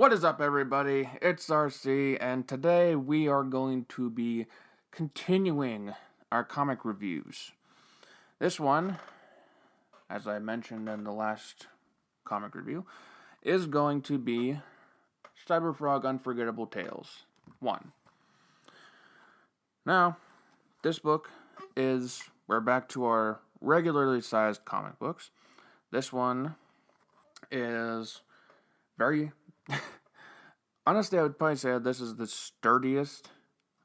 What is up, everybody? It's RC, and today we are going to be continuing our comic reviews. This one, as I mentioned in the last comic review, is going to be Cyberfrog Unforgettable Tales 1. Now, this book we're back to our regularly sized comic books. This one is very honestly, I would probably say this is the sturdiest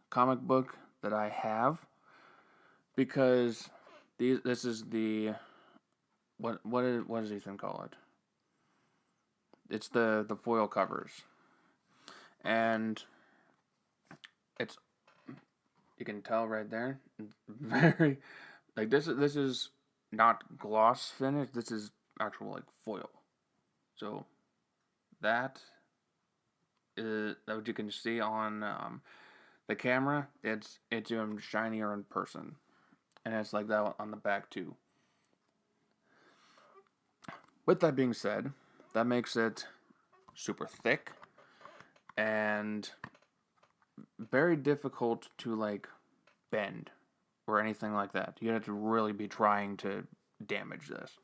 comic book that I have, because this is the what does Ethan call it? It's the foil covers, and it's, you can tell right there, very like this is not gloss finish. This is actual like foil. So that is what you can see on the camera. It's even shinier in person, and it's like that on the back too. With that being said, that makes it super thick and very difficult to like bend or anything like that. You have to really be trying to damage this.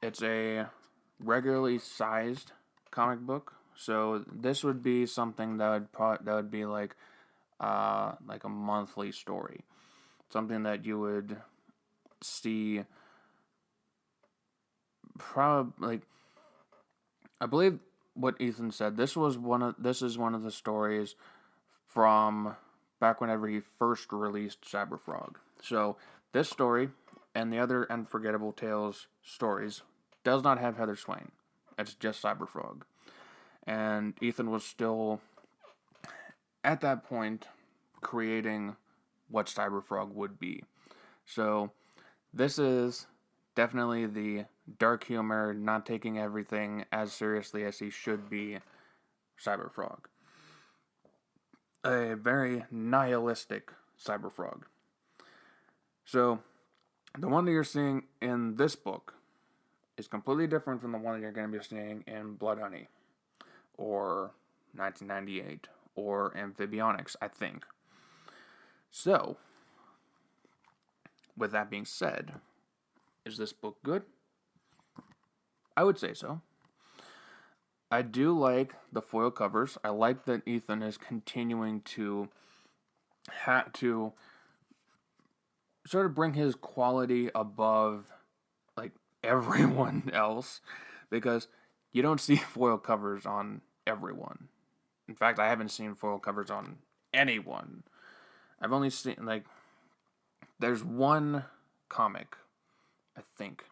It's a regularly sized comic book, so this would be something that would be like a monthly story, something that you would see probably, like, I believe what Ethan said. This is one of the stories from back whenever he first released Cyberfrog. So this story and the other Unforgettable Tales stories does not have Heather Swain. It's just Cyberfrog. And Ethan was still, at that point, creating what Cyberfrog would be. So this is definitely the dark humor, not taking everything as seriously as he should be Cyberfrog. A very nihilistic Cyberfrog. So the one that you're seeing in this book is completely different from the one that you're going to be seeing in Bloodhoney or 1998 or Amphibionics, I think. So, with that being said, is this book good? I would say so. I do like the foil covers. I like that Ethan is continuing to sort of bring his quality above like everyone else, because you don't see foil covers on everyone. In fact, I haven't seen foil covers on anyone. I've only seen, like, there's one comic, I think,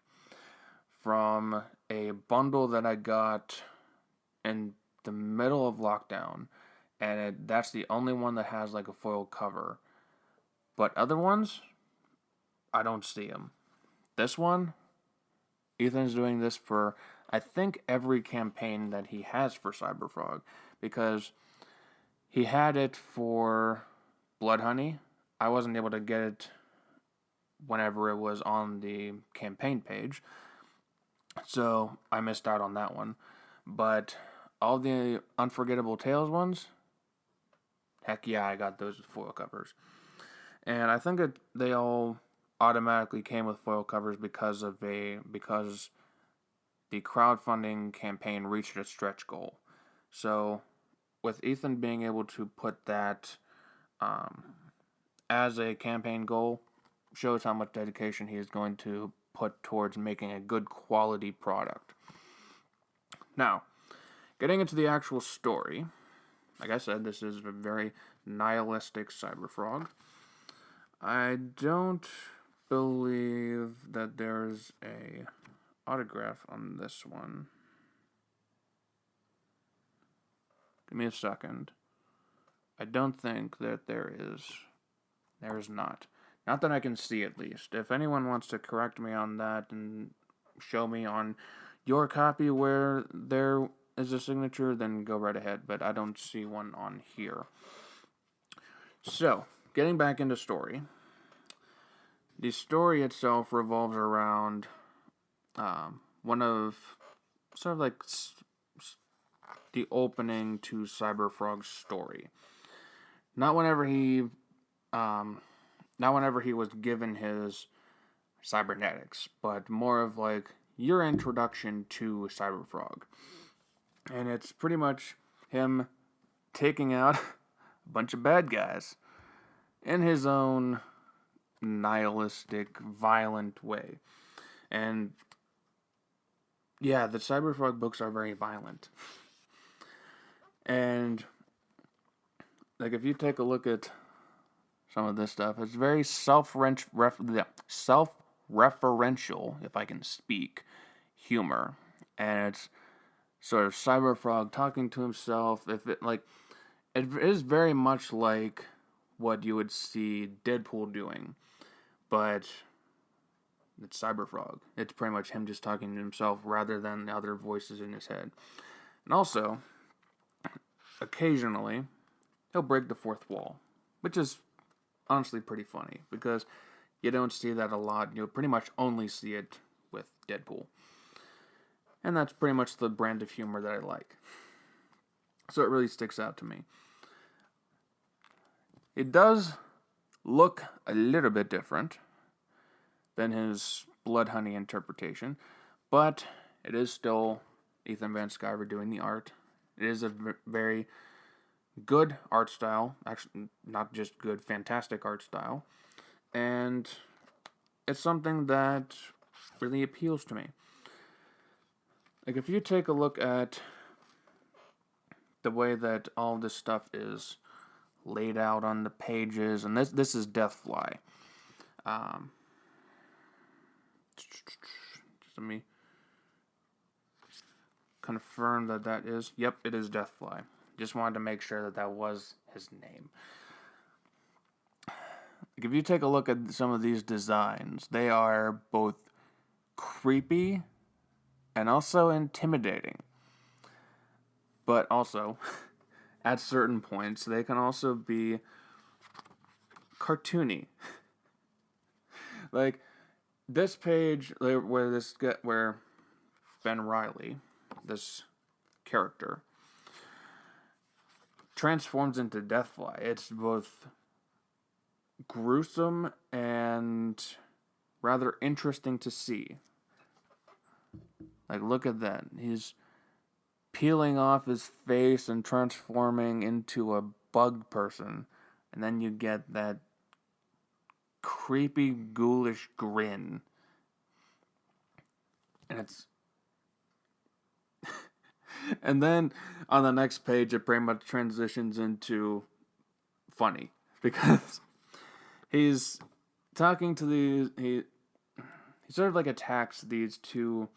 from a bundle that I got in the middle of lockdown, and that's the only one that has like a foil cover. But other ones, I don't see them. This one, Ethan's doing this for, I think, every campaign that he has for Cyberfrog, because he had it for Bloodhoney. I wasn't able to get it whenever it was on the campaign page, so I missed out on that one. But all the Unforgettable Tales ones, heck yeah, I got those with foil covers. And I think they all automatically came with foil covers because the crowdfunding campaign reached its stretch goal. So with Ethan being able to put that as a campaign goal, shows how much dedication he is going to put towards making a good quality product. Now, getting into the actual story, like I said, this is a very nihilistic Cyberfrog. I don't believe that there's a autograph on this one. Give me a second. I don't think that there is. There is not. Not that I can see, at least. If anyone wants to correct me on that and show me on your copy where there is a signature, then go right ahead. But I don't see one on here. So, getting back into story. The story itself revolves around one of sort of like the opening to Cyberfrog's story. Not whenever he, um, not whenever he was given his cybernetics, but more of like your introduction to Cyberfrog. And it's pretty much him taking out a bunch of bad guys in his own nihilistic, violent way. And yeah, the Cyberfrog books are very violent. And like if you take a look at some of this stuff, it's very self-referential, if I can speak, humor. And it's sort of Cyberfrog talking to himself. If it like, it is very much like what you would see Deadpool doing, but it's Cyberfrog. It's pretty much him just talking to himself rather than the other voices in his head. And also, occasionally, he'll break the fourth wall, which is honestly pretty funny because you don't see that a lot. You'll pretty much only see it with Deadpool. And that's pretty much the brand of humor that I like. So it really sticks out to me. It does look a little bit different than his Bloodhoney interpretation, but it is still Ethan Van Sciver doing the art. It is a very good art style, actually not just good, fantastic art style, and it's something that really appeals to me. Like if you take a look at the way that all this stuff is laid out on the pages, and this is Deathfly. Just let me confirm that is. Yep, it is Deathfly. Just wanted to make sure that was his name. Like if you take a look at some of these designs, they are both creepy and also intimidating. But also, at certain points, they can also be cartoony. Like this page where Ben Reilly, this character, transforms into Deathfly. It's both gruesome and rather interesting to see. Like, look at that. He's peeling off his face and transforming into a bug person. And then you get that creepy, ghoulish grin. And it's... and then on the next page, it pretty much transitions into funny. Because he's talking to these... He sort of like attacks these two...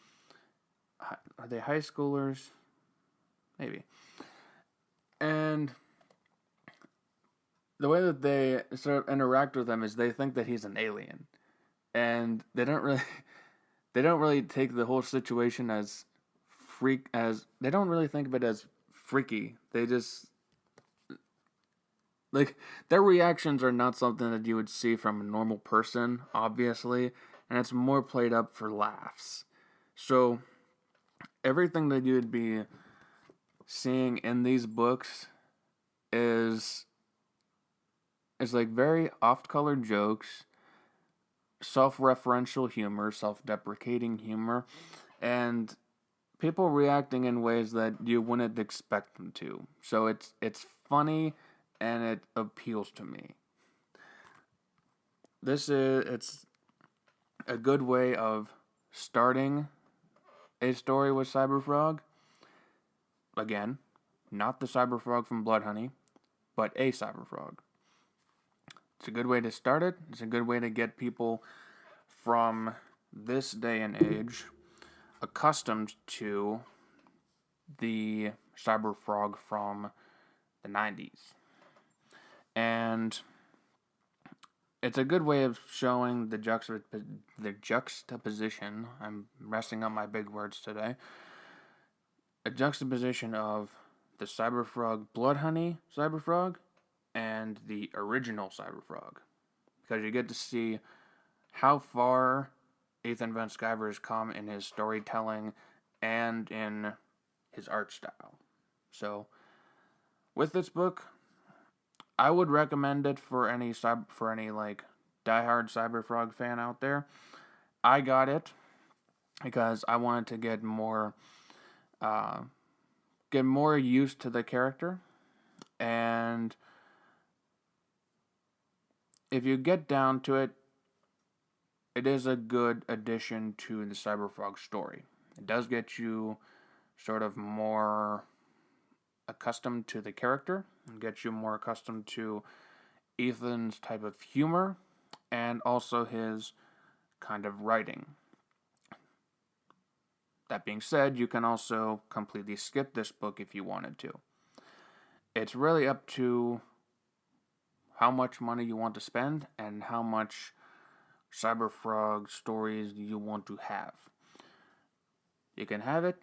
Are they high schoolers? Maybe. And the way that they sort of interact with him is they think that he's an alien. And they don't really take the whole situation as they don't really think of it as freaky. They just like their reactions are not something that you would see from a normal person, obviously, and it's more played up for laughs. So everything that you would be seeing in these books is like very oft-colored jokes, self-referential humor, self-deprecating humor, and people reacting in ways that you wouldn't expect them to. So it's funny and it appeals to me. It's a good way of starting a story with Cyberfrog. Again, not the Cyberfrog from Bloodhoney, but a Cyberfrog. It's a good way to start it. It's a good way to get people from this day and age accustomed to the Cyberfrog from the 90s. And it's a good way of showing the juxtaposition. I'm messing up my big words today. A juxtaposition of the Cyberfrog Bloodhoney Cyberfrog and the original Cyberfrog. Because you get to see how far Ethan Van Sciver has come in his storytelling and in his art style. So, with this book, I would recommend it for any like diehard Cyberfrog fan out there. I got it because I wanted to get more used to the character, and if you get down to it, it is a good addition to the Cyberfrog story. It does get you sort of more accustomed to the character and get you more accustomed to Ethan's type of humor and also his kind of writing. That being said, you can also completely skip this book if you wanted to. It's really up to how much money you want to spend and how much Cyberfrog stories you want to have. You can have it,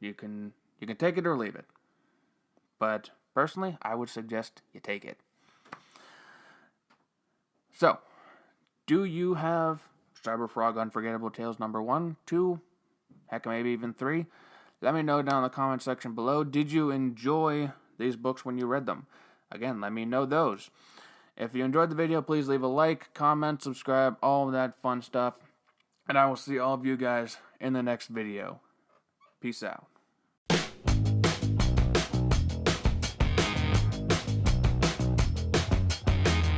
you can take it or leave it. But personally, I would suggest you take it. So, do you have Cyberfrog Unforgettable Tales number 1, 2, heck, maybe even 3? Let me know down in the comment section below. Did you enjoy these books when you read them? Again, let me know those. If you enjoyed the video, please leave a like, comment, subscribe, all of that fun stuff. And I will see all of you guys in the next video. Peace out.